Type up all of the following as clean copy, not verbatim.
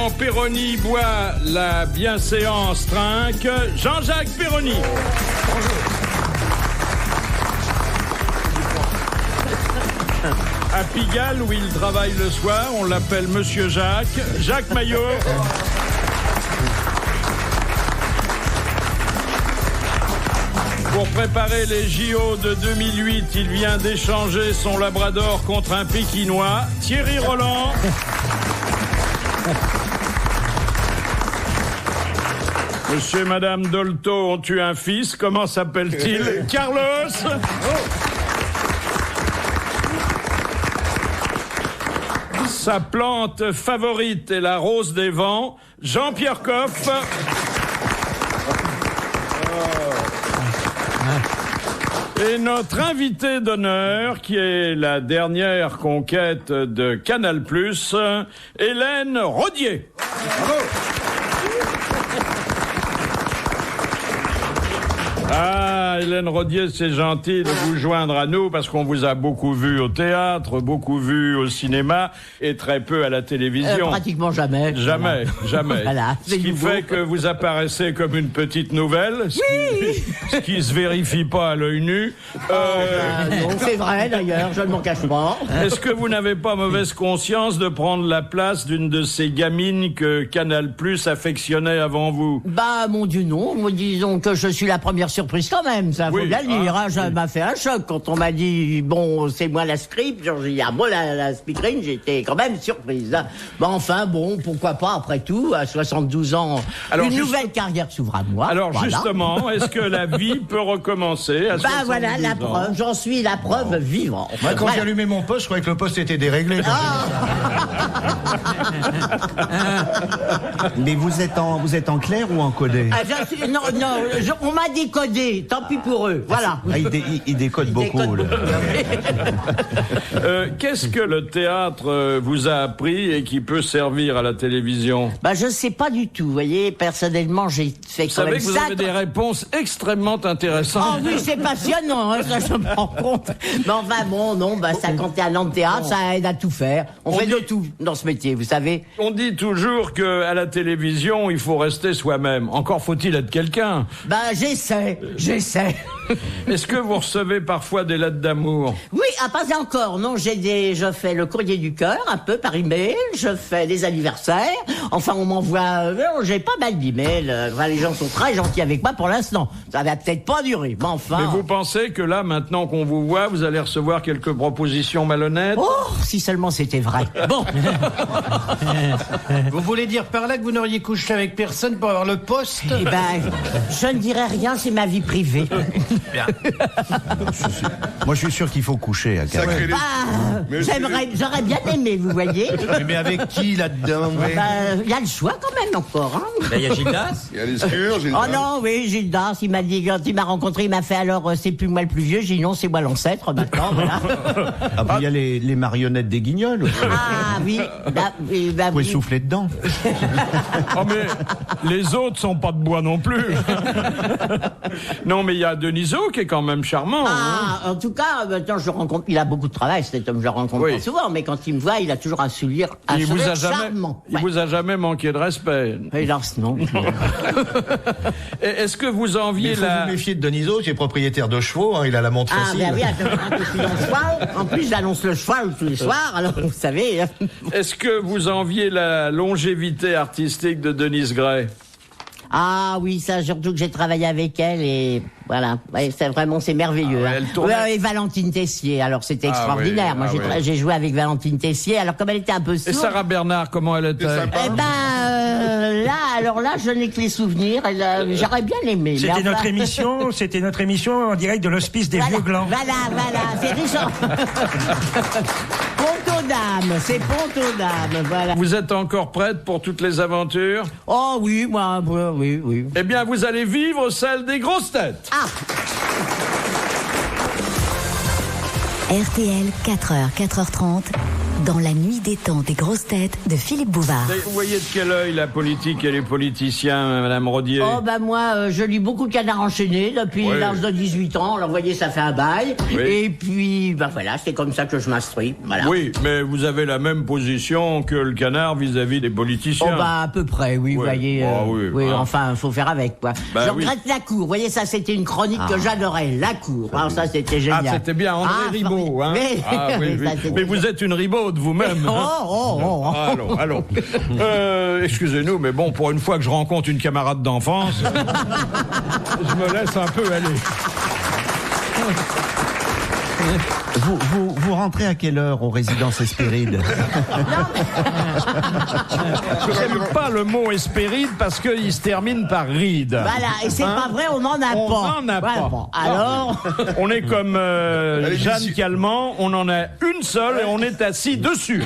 quand Perroni boit, la bienséance trinque, Jean-Jacques Perroni. À Pigalle, où il travaille le soir, on l'appelle Monsieur Jacques, Jacques Maillot. Pour préparer les JO de 2008, il vient d'échanger son labrador contre un pékinois, Thierry Roland. Monsieur et Madame Dolto ont eu un fils, comment s'appelle-t-il? Carlos. Sa plante favorite est la rose des vents, Jean-Pierre Coff. Et notre invité d'honneur, qui est la dernière conquête de Canal+, Hélène Rodier. Bravo. Ah, Hélène Rodier, c'est gentil de vous joindre à nous parce qu'on vous a beaucoup vu au théâtre, beaucoup vu au cinéma et très peu à la télévision. Pratiquement jamais. Jamais, jamais. Voilà, ce qui fait que vous apparaissez comme une petite nouvelle, ce qui se vérifie pas à l'œil nu. Non, c'est vrai d'ailleurs, je ne m'en cache pas. Est-ce que vous n'avez pas mauvaise conscience de prendre la place d'une de ces gamines que Canal+ affectionnait avant vous? Bah, mon Dieu, non. Moi, disons que je suis la première surprise quand même, ça faut bien le dire. Hein. Ça m'a fait un choc quand on m'a dit, bon, c'est moi la script. J'ai dit, ah bon, la speakerine, j'étais quand même surprise. Hein. Bah, enfin, bon, pourquoi pas, après tout, à 72 ans, alors, une nouvelle carrière s'ouvre à moi. Alors, voilà. Justement, est-ce que la vie peut recommencer à 72 ans? Voilà, la preuve, j'en suis la preuve vivante. Moi, quand j'ai allumé mon poste, je croyais que le poste était déréglé. Mais vous êtes en clair ou en codé? Non, on m'a décodé, tant pis pour eux, voilà. Ah, il décode beaucoup. Qu'est-ce que le théâtre vous a appris et qui peut servir à la télévision? Bah, je sais pas du tout, vous voyez, personnellement, j'ai fait quand même ça. Vous savez que vous avez des réponses extrêmement intéressantes. Oh oui, c'est passionnant, hein, ça je me rends compte. Mais enfin bon, non, bah 51 ans de théâtre, ça aide à tout faire. On fait de tout dans ce métier, vous savez. On dit toujours qu'à la télévision, il faut rester soi-même. Encore faut-il être quelqu'un. Bah j'essaie. Est-ce que vous recevez parfois des lettres d'amour? Oui, pas encore, non, je fais le courrier du cœur, un peu par email, je fais des anniversaires, enfin on m'envoie, j'ai pas mal d'emails, les gens sont très gentils avec moi pour l'instant, ça va peut-être pas durer, mais enfin... Mais vous pensez que là, maintenant qu'on vous voit, vous allez recevoir quelques propositions malhonnêtes? Oh, si seulement c'était vrai. Bon. Vous voulez dire par là que vous n'auriez couché avec personne pour avoir le poste? Eh ben, je ne dirai rien, c'est ma vie privée. Bien. Moi, je suis sûr qu'il faut coucher à Canal. J'aurais bien aimé, vous voyez. Mais avec qui là-dedans? Il y a le choix quand même encore. Hein. Il y a Gildas. Il y a les Scurs, Gildas. Oh non, oui, Gildas, il m'a dit, quand il m'a rencontré, il m'a fait alors, c'est plus moi le plus vieux. J'ai dit non, c'est moi l'ancêtre maintenant, voilà. Ah, puis il y a les marionnettes des Guignols. Ah oui, vous pouvez souffler dedans. Oh mais les autres sont pas de bois non plus. Non mais il y a Denisot qui est quand même charmant. Ah, en tout cas, maintenant je le rencontre, il a beaucoup de travail cet homme, je le rencontre pas souvent, mais quand il me voit, il a toujours un sourire charmant. Il vous a jamais manqué de respect. Hélas, non. Est-ce que vous enviez il faut vous méfier de Denisot, qui est propriétaire de chevaux, hein, il a la montre facile. Ah ben oui, je suis dans le cheval. En plus, j'annonce le cheval tous les soirs, alors vous savez. Est-ce que vous enviez la longévité artistique de Denise Gray? Ah oui, ça, surtout que j'ai travaillé avec elle et voilà, ouais, c'est merveilleux. Et Valentine Tessier, alors c'était extraordinaire. Moi, j'ai joué avec Valentine Tessier, alors comme elle était un peu sourde. Et Sarah Bernard, comment elle était? Eh ben, là, je n'ai que les souvenirs. J'aurais bien aimé. C'était notre émission en direct de l'hospice des Vieux Glands. Voilà, c'est Richard. C'est Pont aux Dames, voilà. Vous êtes encore prête pour toutes les aventures? Oh oui, moi, oui. Eh bien, vous allez vivre celle des grosses têtes. Ah. RTL, 4h, 4h30, Dans la nuit des temps des grosses têtes de Philippe Bouvard. Vous voyez de quel œil la politique et les politiciens, Madame Rodier? Oh bah moi, je lis beaucoup de Canard enchaîné depuis l'âge de 18 ans. Alors vous voyez, ça fait un bail. Oui. Et puis, bah voilà, c'est comme ça que je m'instruis. Voilà. Oui, mais vous avez la même position que le Canard vis-à-vis des politiciens. Oh bah à peu près, oui, vous voyez. Oui, enfin, faut faire avec quoi. Bah, je regrette la cour. Vous voyez, ça c'était une chronique que j'adorais. La cour. Alors ça c'était génial. Ah, c'était bien André Ribaud, hein. Oui. Mais vous êtes une ribaude vous-même. Allons. Excusez-nous, mais bon, pour une fois que je rencontre une camarade d'enfance, je me laisse un peu aller. Vous rentrez à quelle heure aux résidences Hespérides? Je n'aime pas le mot Hespéride parce qu'il se termine par ride. Voilà, et c'est pas vrai, on n'en a pas. On n'en a pas. Alors on est comme Jeanne Calment, on en a une seule et on est assis dessus.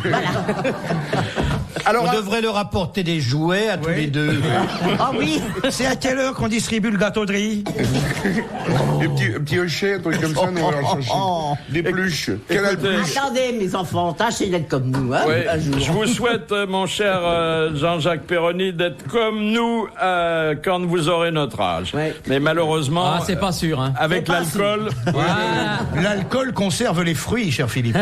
Alors, on devrait leur apporter des jouets à tous les deux. Ah oui. C'est à quelle heure qu'on distribue le gâteau de riz? Un petit hochet, un truc comme ça, nous on va leur chercher. Des peluches. Attendez, mes enfants, tâchez d'être comme nous. Hein, un jour. Je vous souhaite, mon cher Jean-Jacques Perroni, d'être comme nous quand vous aurez notre âge. Ouais. Mais malheureusement, c'est pas sûr. Hein. avec l'alcool, L'alcool conserve les fruits, cher Philippe.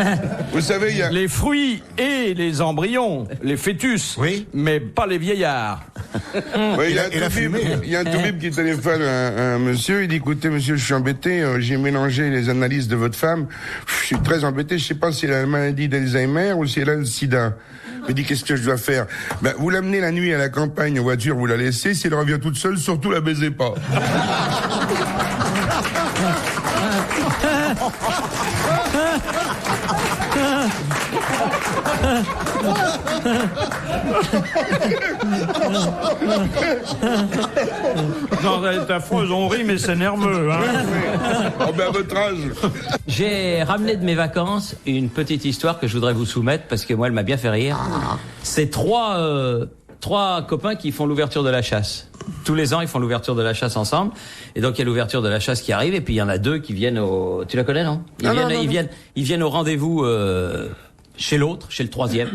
Vous savez, il y a... les fruits et les embryons, les fœtus, mais pas les vieillards. Ouais, il y a un toubib qui téléphone à un monsieur, il dit écoutez monsieur, je suis embêté, j'ai mélangé les analyses de votre femme, je suis très embêté, je sais pas si elle a la maladie d'Alzheimer ou si elle a le sida. Il dit qu'est-ce que je dois faire? Ben, vous l'amenez la nuit à la campagne en voiture, vous la laissez, si elle revient toute seule, surtout la baisez pas. Non, elle est affreuse, on rit, mais c'est nerveux. Hein. Oh ben à votre âge. J'ai ramené de mes vacances une petite histoire que je voudrais vous soumettre parce que moi elle m'a bien fait rire. C'est trois copains qui font l'ouverture de la chasse. Tous les ans ils font l'ouverture de la chasse ensemble. Et donc il y a l'ouverture de la chasse qui arrive et puis il y en a deux qui viennent au... Tu la connais non? Ils viennent au rendez-vous chez l'autre, chez le troisième.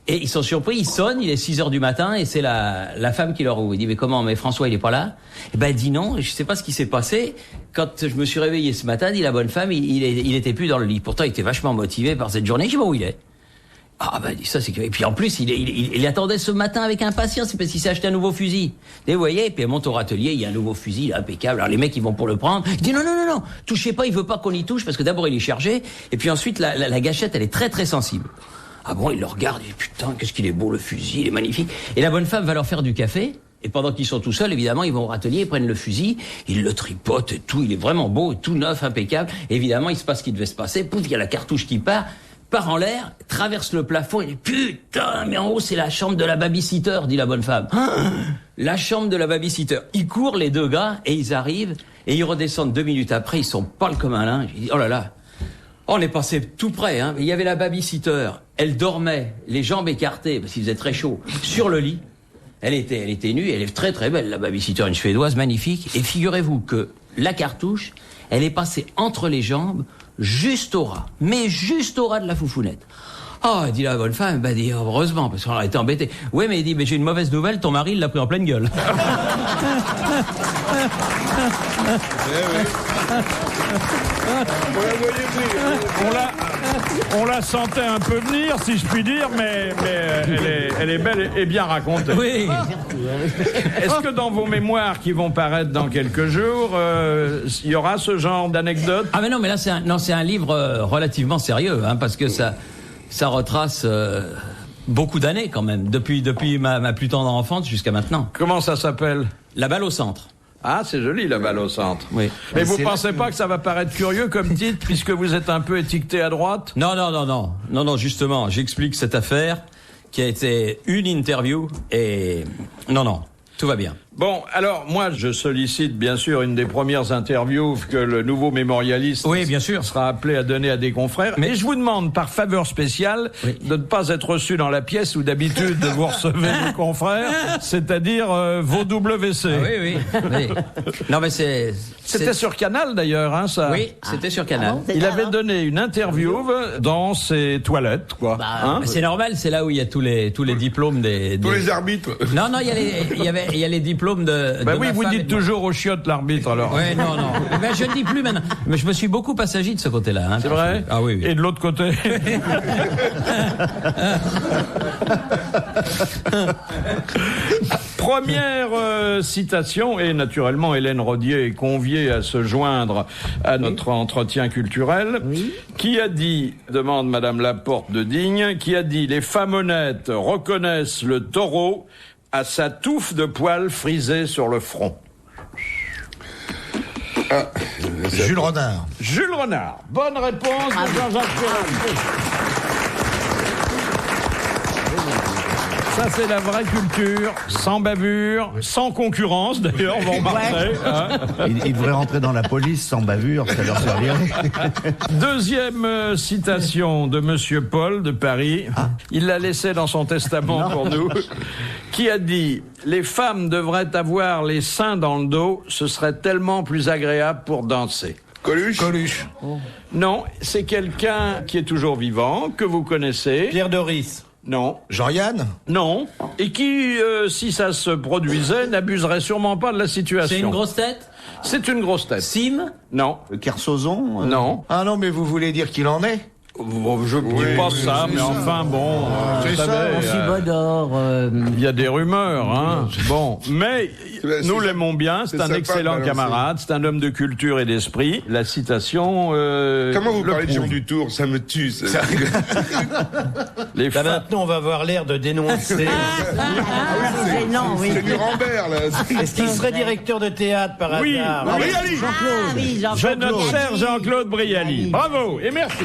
Et ils sont surpris, ils sonnent, il est 6h du matin et c'est la femme qui leur ouvre. Il dit mais comment, mais François il est pas là? Et ben elle dit non, je sais pas ce qui s'est passé. Quand je me suis réveillé ce matin, dit la bonne femme, il était plus dans le lit. Pourtant il était vachement motivé par cette journée. Je sais pas où il est. Ah ben ça c'est que... Et puis en plus il attendait ce matin avec impatience, c'est parce qu'il s'est acheté un nouveau fusil. Et vous voyez, et puis elle monte au râtelier, il y a un nouveau fusil, impeccable. Alors les mecs ils vont pour le prendre. Il dit non, touchez pas, il veut pas qu'on y touche parce que d'abord il est chargé et puis ensuite la gâchette elle est très très sensible. Ah bon, il le regarde, il dit putain, qu'est-ce qu'il est beau le fusil, il est magnifique. Et la bonne femme va leur faire du café. Et pendant qu'ils sont tout seuls, évidemment, ils vont au râtelier, ils prennent le fusil, ils le tripotent et tout, il est vraiment beau, tout neuf, impeccable. Et évidemment, il se passe ce qui devait se passer. Pouf, il y a la cartouche qui part en l'air, traverse le plafond, et dit putain, mais en haut c'est la chambre de la babysitter, dit la bonne femme. La chambre de la babysitter. Ils courent les deux gars et ils arrivent et ils redescendent 2 minutes après, ils sont pâles comme un linge. Ils disent oh là là. On est passé tout près, hein. Il y avait la babysitter. Elle dormait, les jambes écartées, parce qu'il faisait très chaud, sur le lit. Elle était nue, elle est très très belle, la babysitter, une Suédoise magnifique. Et figurez-vous que la cartouche, elle est passée entre les jambes, juste au ras. Mais juste au ras de la foufounette. Oh, dit la bonne femme, bah dit heureusement, parce qu'on a été embêtés. Oui, mais il dit, mais j'ai une mauvaise nouvelle, ton mari, il l'a pris en pleine gueule. On la sentait un peu venir, si je puis dire, mais elle est belle et bien racontée. Oui. Est-ce que dans vos mémoires qui vont paraître dans quelques jours, il y aura ce genre d'anecdote? Ah mais non, mais là c'est un livre relativement sérieux, hein, parce que ça retrace beaucoup d'années quand même, depuis ma plus tendre enfance jusqu'à maintenant. Comment ça s'appelle? La balle au centre. Ah, c'est joli, la balle au centre. Oui. Mais vous pensez pas que ça va paraître curieux comme titre, puisque vous êtes un peu étiqueté à droite? Non, justement, j'explique cette affaire qui a été une interview et... Non, tout va bien. Bon, alors, moi, je sollicite, bien sûr, une des premières interviews que le nouveau mémorialiste bien sûr. sera appelé à donner à des confrères. Mais je vous demande, par faveur spéciale, de ne pas être reçu dans la pièce où d'habitude vous recevez vos confrères, c'est-à-dire vos WC. Oui. Non, mais C'était sur Canal, d'ailleurs, hein, ça. Oui, c'était sur Canal. Il avait donné une interview dans ses toilettes, quoi. Hein? C'est normal, c'est là où il y a tous les diplômes des... Tous les arbitres. Non, il y a les diplômes de Oui, ma vous femme dites et de moi. toujours aux chiottes l'arbitre, alors. Ouais, non. Ben, je ne dis plus maintenant. Mais je me suis beaucoup passagi de ce côté-là. Hein, C'est vrai? Ah oui. Et de l'autre côté? Première citation, et naturellement Hélène Rodier est conviée à se joindre à notre entretien culturel. Oui. Qui a dit, demande Madame Laporte de Digne, qui a dit « Les femmes honnêtes reconnaissent le taureau à sa touffe de poils frisés sur le front ». Jules Renard. Jules Renard. Bonne réponse de Jean-Jacques Perroni. Ça, c'est la vraie culture, sans bavure, sans concurrence, d'ailleurs, vont marcher. Hein. Il devrait rentrer dans la police sans bavure, ça leur servirait. Deuxième citation de Monsieur Paul de Paris. Il l'a laissé dans son testament pour nous. Qui a dit « Les femmes devraient avoir les seins dans le dos, ce serait tellement plus agréable pour danser ». Coluche. Non, c'est quelqu'un qui est toujours vivant, que vous connaissez. Pierre Doris. Non. Jean-Yann. Non. Et qui, si ça se produisait, n'abuserait sûrement pas de la situation. C'est une grosse tête? C'est une grosse tête. Sim? Non. Kersozon. Non. Ah non, mais vous voulez dire qu'il en est? Je ne dis pas ça, mais enfin, bon, vous savez, Cibodor. il y a des rumeurs, hein. Bon, mais nous l'aimons bien, c'est un sympa excellent de camarade, c'est un homme de culture et d'esprit. La citation... Comment vous le parlez de Jean prouve. Dutour? Ça me tue. Ça. Les Là, femmes... maintenant, on va avoir l'air de dénoncer. C'est gênant, oui. C'est Nuremberg, là. Est-ce qu'il serait directeur de théâtre par Oui, hasard? oui. Brialy. Ah oui, Je note cher Jean-Claude Brialy. Oui. Bravo et merci.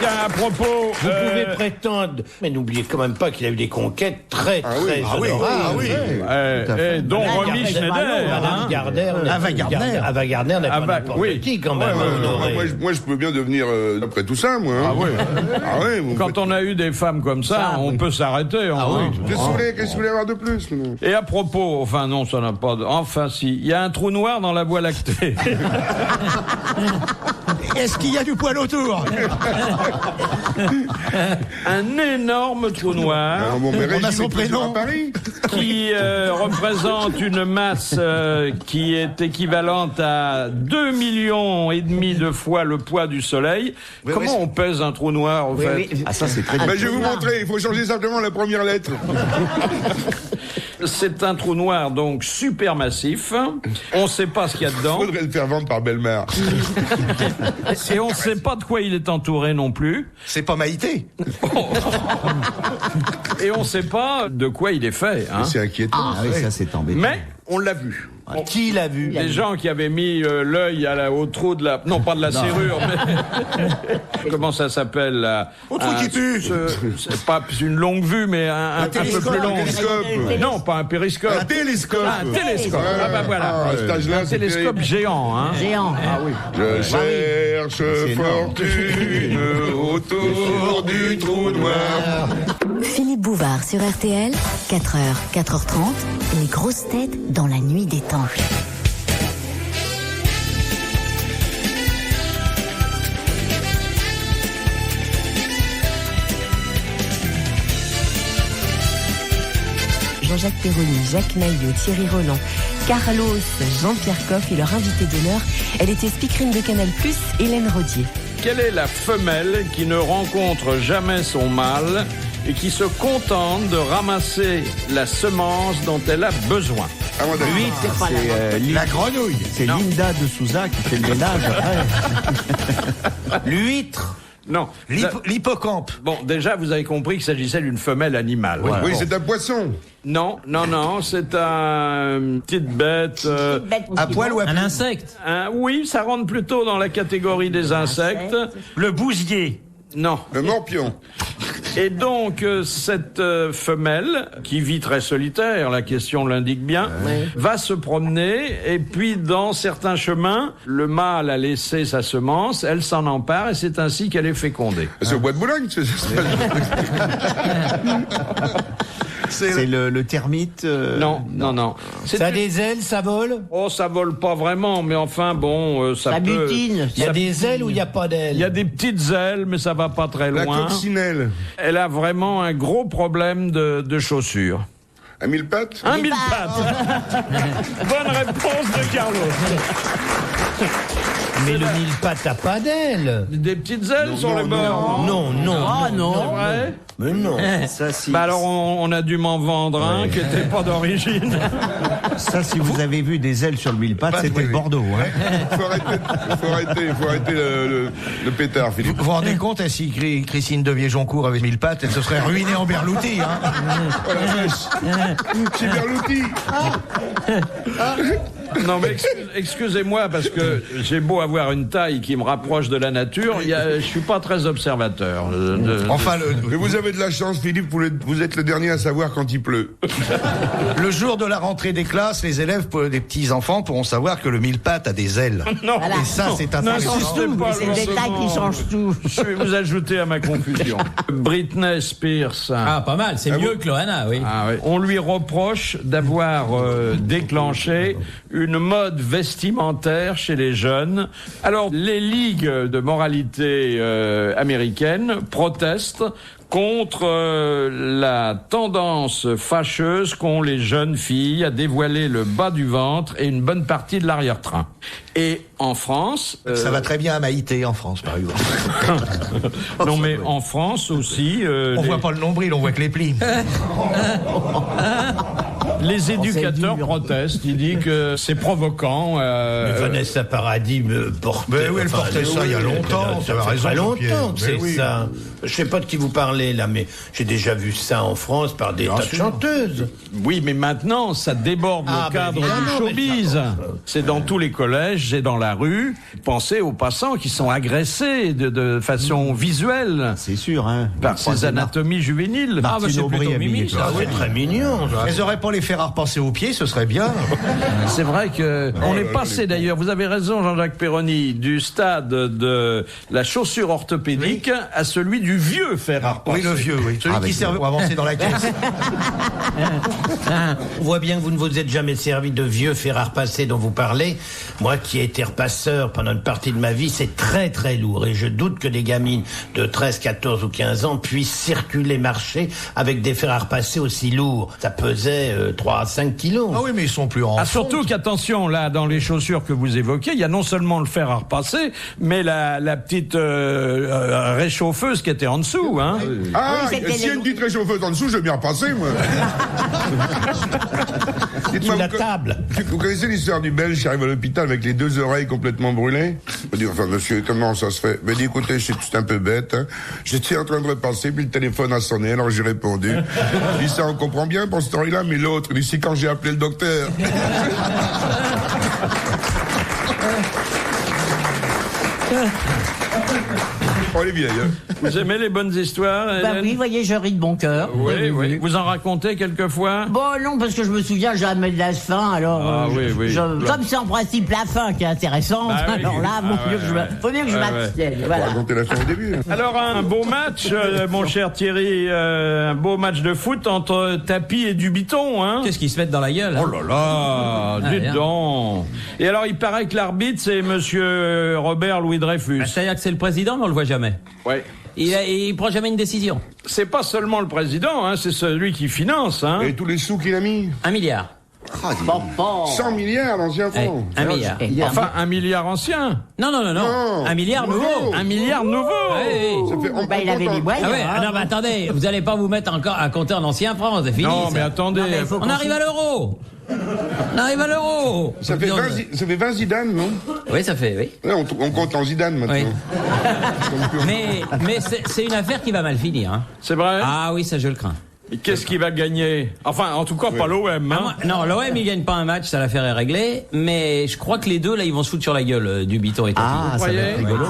Tiens, à propos... Vous pouvez prétendre, mais n'oubliez quand même pas qu'il a eu des conquêtes très honorables. dont Romy Schneider. Madame Gardner. Ava Gardner. Ava Gardner n'est pas n'importe qui, quand même. Moi, je peux bien devenir après tout ça, moi. Ah oui. Ah oui. vous Quand faites- on a eu des femmes comme ça, on peut s'arrêter. Qu'est-ce que vous voulez avoir de plus? Et à propos, enfin non, ça n'a pas de... Enfin si, il y a un trou noir dans la Voie lactée. Est-ce qu'il y a du poil autour? Un énorme trou noir Ah, bon, mais On a Régine son est toujours prénom. à Paris. qui représente une masse qui est équivalente à 2,5 millions de fois le poids du Soleil. Comment on pèse un trou noir, au fait? Ah, ça, c'est très Ben, je vais vous montrer. Il faut changer simplement la première lettre. C'est un trou noir donc supermassif. On ne sait pas ce qu'il y a dedans. Faudrait le faire vendre par Bellemare. Et on ne sait pas de quoi il est entouré non plus. C'est pas Maïté. Et on ne sait pas de quoi il est fait. Hein. C'est inquiétant. Ah oui, ça, c'est embêtant. Mais on l'a vu. Qui l'a vu? Des gens qui avaient mis l'œil au trou de la... Non, pas de la serrure, mais... Comment ça s'appelle là? Au trou qui pue. C'est pas une longue vue, mais un peu plus long. télescope. Non, pas un périscope. Un télescope. Ah, un télescope. Ouais. Ah bah voilà. Ah, à cet âge-là, Un c'est télescope terrible. géant. Hein. Géant. Ah oui. Je cherche fortune autour du trou noir. Philippe Bouvard sur RTL, 4h, 4h30, les grosses têtes dans la nuit des temps. Jean-Jacques Perroni, Jacques Naillot, Thierry Roland, Carlos, Jean-Pierre Coff et leur invité d'honneur, elle était speakerine de Canal+, Hélène Rodier. Quelle est la femelle qui ne rencontre jamais son mâle et qui se contente de ramasser la semence dont elle a besoin? Ah, moi, d'accord. C'est pas la La grenouille. C'est Non. Linda de Souza qui fait le ménage après. L'huître. Non. L'hippocampe. Bon, déjà, vous avez compris qu'il s'agissait d'une femelle animale. Voilà. Oui, Bon. c'est un poisson. Non, c'est une petite bête. À poil ou à Un insecte? Oui, ça rentre plutôt dans la catégorie des insectes. Le bousier. Non. Le morpion. Et donc, cette femelle, qui vit très solitaire, la question l'indique bien, va se promener, et puis dans certains chemins, le mâle a laissé sa semence, elle s'en empare, et c'est ainsi qu'elle est fécondée. C'est au bois de Boulogne, c'est ça. C'est le termite. Non. Ça a des ailes, ça vole? Oh, ça vole pas vraiment, mais enfin bon, ça peut... butine. Il y a des ailes ou il n'y a pas d'ailes? Il y a des petites ailes, mais ça va pas très La loin. coccinelle. Elle a vraiment un gros problème de chaussures. À 1000 pattes? Un mille pattes. Bonne réponse de Carlos. Mais le mille-pattes n'a pas d'ailes. Des petites ailes sur les bords. Non. Ah non. C'est vrai? Mais non. Ça, si, Bah alors on a dû m'en vendre un qui était pas d'origine. ça, si vous avez vu des ailes sur le mille-pattes, c'était le Bordeaux. Hein. Faut arrêter le pétard, Philippe. Vous vous rendez compte, hein, si Christine de Viejoncourt avait mille pattes, elle se serait ruinée en berlouti. Hein. Oh la vache. C'est Berlouti. Non mais excusez-moi parce que j'ai beau avoir une taille qui me rapproche de la nature, je suis pas très observateur. Enfin, Mais vous avez de la chance, Philippe, vous êtes le dernier à savoir quand il pleut. le jour de la rentrée des classes, les élèves, des petits-enfants, pourront savoir que le mille-pattes a des ailes. Non, Voilà. Et ça, c'est intéressant. n'insistez pas. C'est le détail qui change tout. Je vais vous ajouter à ma confusion. Britney Spears. Ah, pas mal, c'est mieux que Loana, oui. Ah oui. On lui reproche d'avoir déclenché une mode vestimentaire chez les jeunes. Alors, les ligues de moralité américaines protestent contre la tendance fâcheuse qu'ont les jeunes filles à dévoiler le bas du ventre et une bonne partie de l'arrière-train. Et en France... Ça va très bien à Maïté, en France, par exemple. non, mais en France aussi... On voit pas le nombril, on voit que les plis. Les éducateurs protestent. Ils disent que c'est provoquant. Vanessa Paradis me portait. Mais oui, elle portait ça il y a longtemps. Ça fait très longtemps que c'est ça. Je sais pas de qui vous parlez là, mais j'ai déjà vu ça en France par des tas de chanteuses. Oui, mais maintenant, ça déborde le cadre du showbiz. C'est dans tous les collèges, c'est dans la rue. Pensez aux passants qui sont agressés de façon visuelle. C'est sûr, hein. Par ces anatomies juvéniles. Ah, bah, c'est plutôt mimi, ça. C'est très mignon. Elles auraient pas les faire repasser aux pieds, ce serait bien. C'est vrai que on est passé d'ailleurs, vous avez raison Jean-Jacques Perroni, du stade de la chaussure orthopédique à celui du vieux fer à repasser. Oui, le vieux, oui. Celui qui sert pour avancer dans la caisse. On voit bien que vous ne vous êtes jamais servi de vieux fer à repasser dont vous parlez. Moi qui ai été repasseur pendant une partie de ma vie, c'est très très lourd et je doute que des gamines de 13, 14 ou 15 ans puissent circuler, marcher avec des fers à repasser aussi lourds. Ça pesait 3 à 5 kilos. Ah oui, mais ils sont plus en surtout qu'attention, là, dans les chaussures que vous évoquez, il y a non seulement le fer à repasser, mais la petite réchauffeuse qui était en dessous, hein. Ah, Oui, c'était s'il y a une petite réchauffeuse en dessous, je vais m'y repasser, moi. Sous la table. Vous connaissez l'histoire du Belge qui arrive à l'hôpital avec les 2 oreilles complètement brûlées? Je me dis, enfin, monsieur, comment ça se fait? Il m'a dit, écoutez, c'est un peu bête, hein. J'étais en train de repasser, puis le téléphone a sonné, alors j'ai répondu. Je dis, ça, on comprend bien pour cette oreille-là, mais l'autre, il dit, c'est quand j'ai appelé le docteur. Oh, elle est vieille, hein. Vous aimez les bonnes histoires, Bah Hélène? oui, voyez, je ris de bon cœur. Oui. Vous en racontez quelquefois? Bon, non, parce que je me souviens jamais de la fin, alors... Ah, oui. Comme c'est en principe la fin qui est intéressante, Bah, oui. alors là, faut mieux que je Ouais, m'abstienne, Faut voilà. raconter la fin au début. Alors un beau match, mon cher Thierry, un beau match de foot entre Tapi et Dubiton, hein. Qu'est-ce qu'ils se mettent dans la gueule? Oh là là, dites rien. donc. Et alors il paraît que l'arbitre c'est monsieur Robert Louis Dreyfus. C'est-à-dire que c'est le président, mais on le voit jamais. Ouais. Il prend jamais une décision. C'est pas seulement le président, hein, c'est celui qui finance, hein. Et tous les sous qu'il a mis? 1 milliard. Bon. 100 milliards d'anciens Eh, francs. 1 milliard. Enfin, 1 milliard ancien. Non. Non. 1 milliard nouveau. 1 milliard nouveau. Oui. Ça fait, on Bah, il avait les moyens. Ah ouais, non, mais attendez, vous allez pas vous mettre encore à compter en ancien franc, c'est fini. Non, ça. mais attendez. Non, mais il faut On arrive à l'euro. On arrive à l'euro. Ça fait 20 Zidane, non? Oui, ça fait, oui. Ouais, on compte en Zidane maintenant. Oui. Mais c'est une affaire qui va mal finir. Hein. C'est vrai? Ah oui, ça je le crains. Et qu'est-ce qui va gagner? Enfin, en tout cas, pas l'OM. Hein. Non, l'OM, il gagne pas un match, ça l'affaire est réglée. Mais je crois que les deux, là, ils vont se foutre sur la gueule, Dubiton et Tapi. Ah, ça va être rigolo.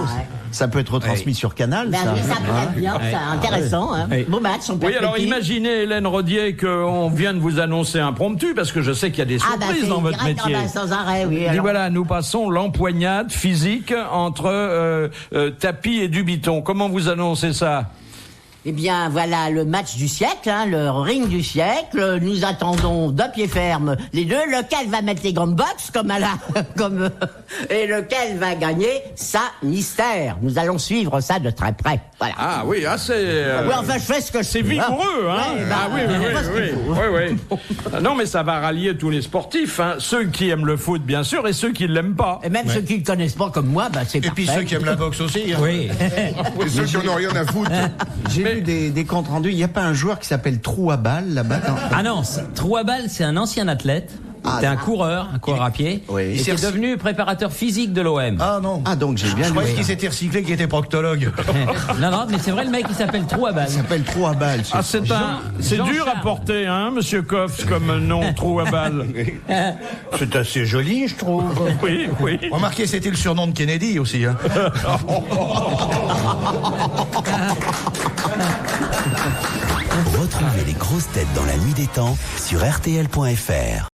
Ça peut être retransmis sur Canal, Ben ça. oui, ça peut être bien, c'est intéressant. Hein. Beau match, on peut. Oui, alors imaginez, Hélène Rodier, qu'on vient de vous annoncer impromptu, parce que je sais qu'il y a des surprises dans votre métier. Sans arrêt, oui. Et voilà, nous passons l'empoignade physique entre Tapi et Dubiton. Comment vous annoncez ça? Eh bien, voilà le match du siècle, hein, le ring du siècle. Nous attendons de pied ferme les deux. Lequel va mettre les grandes boxes et lequel va gagner, ça, mystère. Nous allons suivre ça de très près. Voilà. Ah oui, c'est... Oui, enfin, je fais ce que c'est vigoureux, hein. Ouais, oui. Non, mais ça va rallier tous les sportifs, hein. Ceux qui aiment le foot, bien sûr, et ceux qui ne l'aiment pas. Et même ceux qui ne connaissent pas comme moi, c'est parfait. Et puis ceux qui aiment la boxe aussi. Hein. Oui. Et ceux qui n'en ont rien à foutre. J'ai vu des comptes rendus. Il n'y a pas un joueur qui s'appelle Trouabal là-bas? Ah non, Trouabal, c'est un ancien athlète. C'était un coureur à pied. Oui. Et qui est devenu préparateur physique de l'OM. Ah non. Ah donc j'ai bien Je lu. croyais qu'il s'était recyclé, qu'il était proctologue. Non, mais c'est vrai, le mec, il s'appelle Trouabal. Il s'appelle Trouabal. Ah, c'est dur à porter, hein, monsieur Coff, comme nom, Trouabal. C'est assez joli, je trouve. Oui. Remarquez, c'était le surnom de Kennedy aussi. Hein. Retrouvez les grosses têtes dans la nuit des temps sur RTL.fr.